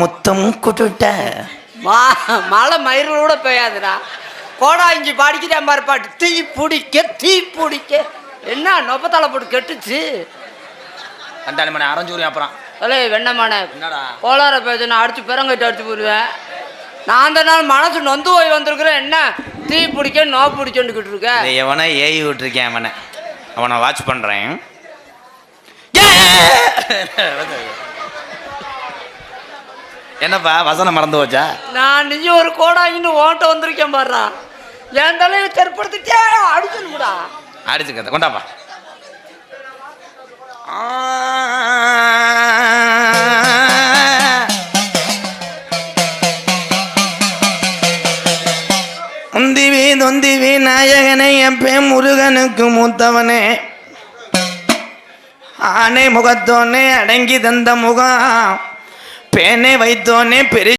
முத்தம் குட்டுட்ட மழை மயிரோட பெய்யாதுடா. கோடா இஞ்சி பாடிக்கிறேன் மாதிரி பாட்டு. தீ பிடிக்க என்ன நொப்பத்தலை போட்டு கெட்டுச்சு. கண்டாளி மணி அரைஞ்சூரி அப்புறம் அலே வெண்ணமான என்னடா கோளார பேசுனா அடிச்சு பெரங்கட்டு அடிச்சு போடுவேன். நான் அந்த நாள் மனசு நொந்து போய் வந்திருக்கிறேன். என்ன தீ பிடிக்க நோ பிடிச்சுக்கிட்டு இருக்க. எவனை ஏவி விட்டுருக்கேன் அவனை வாட்ச் பண்றேன். என்னப்பா வசனம் மறந்து வச்சா? நான் நீ ஒரு கோடாங்கின்னு ஓட்ட வந்திருக்கேன் பாடுறா. என் தலையில தெற்படுத்திட்டே அடிச்சுடா. அடிச்சுக்க கொண்டாப்பா. தொந்திவி நாயகனை எப்பே முருகனுக்கு மூத்தவனே, ஆனை முகத்தோனே அடங்கி தந்த முகம், பேனை வைத்தோனே பெரிய